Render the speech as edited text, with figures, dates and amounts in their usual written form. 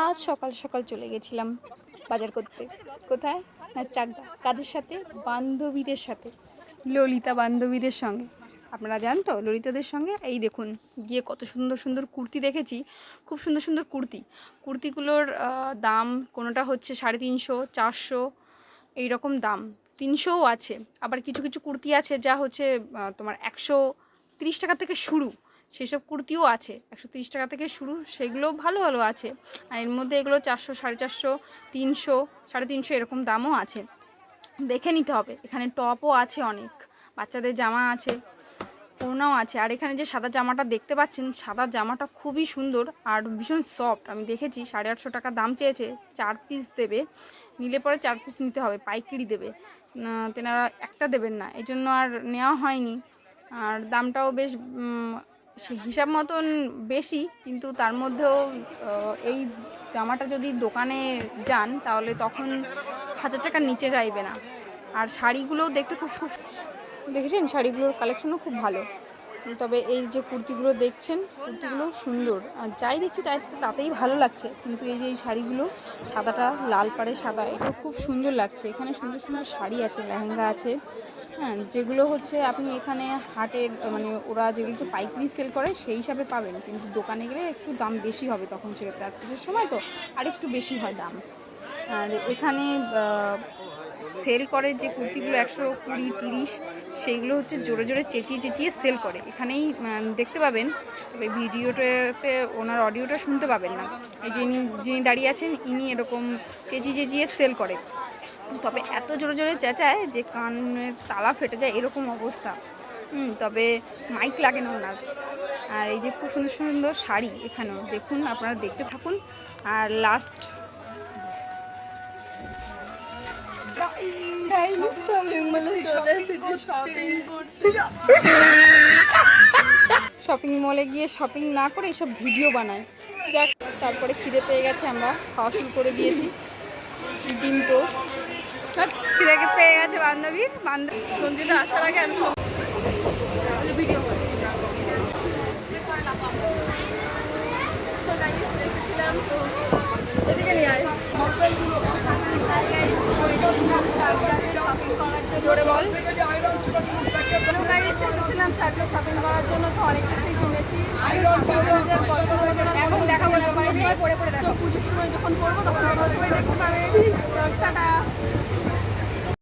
আজ সকাল সকাল চলে গেছিলাম বাজার করতে। কোথায়? না, চাকদা। কাদের সাথে? বান্ধবীদের সাথে, ললিতা বান্ধবীদের সঙ্গে। আপনারা জান তো ললিতাদের সঙ্গে? এই দেখুন, গিয়ে কত সুন্দর সুন্দর কুর্তি দেখেছি। খুব সুন্দর সুন্দর কুর্তিগুলোর দাম কোনোটা হচ্ছে 350, 400 এই রকম দাম। 300ও আছে। আবার কিছু কিছু কুর্তি আছে যা হচ্ছে তোমার 130 টাকা থেকে শুরু। সেসব কুর্তিও আছে 130 টাকা থেকে শুরু, সেগুলো ভালো ভালো আছে। আর এর মধ্যে এগুলো 400, 450, 300, 350 এরকম দামও আছে। দেখে নিতে হবে। এখানে টপও আছে, অনেক বাচ্চাদের জামা আছে, ওড়নাও আছে। আর এখানে যে সাদা জামাটা দেখতে পাচ্ছেন, সাদা জামাটা খুবই সুন্দর আর ভীষণ সফট। আমি দেখেছি 850 টাকা দাম চেয়েছে। 4 পিস দেবে, নিলে পরে 4 পিস নিতে হবে, পাইকারি দেবে, তেনারা একটা দেবেন না, এই জন্য আর নেওয়া হয়নি। আর দামটাও বেশ হিসাব মতন বেশি, কিন্তু তার মধ্যেও এই জামাটা যদি দোকানে যান তাহলে তখন 1000 টাকার নিচে যাইবে না। আর শাড়িগুলোও দেখতে খুব দেখেছেন, শাড়িগুলোর কালেকশনও খুব ভালো। তবে এই যে কুর্তিগুলো দেখছেন, কুর্তিগুলো সুন্দর, আর যাই দেখছি তাতেই ভালো লাগছে। কিন্তু এই যে এই শাড়িগুলো, সাদাটা লাল পাড়ে সাদা, এটা খুব সুন্দর লাগছে। এখানে সুন্দর সুন্দর শাড়ি আছে, লেহেঙ্গা আছে, হ্যাঁ, যেগুলো হচ্ছে আপনি এখানে হাটের মানে ওরা যেগুলো হচ্ছে পাইকারি সেল করে সেই হিসাবে পাবেন, কিন্তু দোকানে গেলে একটু দাম বেশি হবে। তখন সেক্ষেত্রে আর পুজোর সময় তো আর একটু বেশি হয় দাম। আর এখানে সেল করে যে কুর্তিগুলো 120, 30, সেইগুলো হচ্ছে জোরে জোরে চেঁচিয়ে চেঁচিয়ে সেল করে। এখানেই দেখতে পাবেন, তবে ভিডিওটাতে ওনার অডিওটা শুনতে পাবেন না। এই যিনি দাঁড়িয়ে আছেন, ইনি এরকম চেঁচিয়ে চেঁচিয়ে সেল করে। তবে এত জোরে জোরে চেঁচায় যে কানের তালা ফেটে যায়, এরকম অবস্থা। তবে মাইক লাগে না ওনার। আর এই যে খুব সুন্দর সুন্দর শাড়ি এখানেও দেখুন, আপনারা দেখতে থাকুন। আর লাস্ট শপিং মলে গিয়ে শপিং না করে এইসব ভিডিও বানায়। যাক, তারপরে খিদে পেয়ে গেছে, আমরা খাওয়া শুরু করে দিয়েছি। ডিম টোস্ট খিদে পেয়ে গেছে বান্ধবীর। সঞ্জিতা আসার আগে আমি ভিডিও করি। তো এসেছিলাম, তো এদিকে নিয়ে আয়। জোরে বল। এসেছিলাম চারটে শপিং করার জন্য, তো অনেক কিছুই কিনেছি। এখন দেখাবো না, পরে পরে দেখো, পুজোর সময় যখন করবো তখন সবাই দেখতে পাবে। টাটা।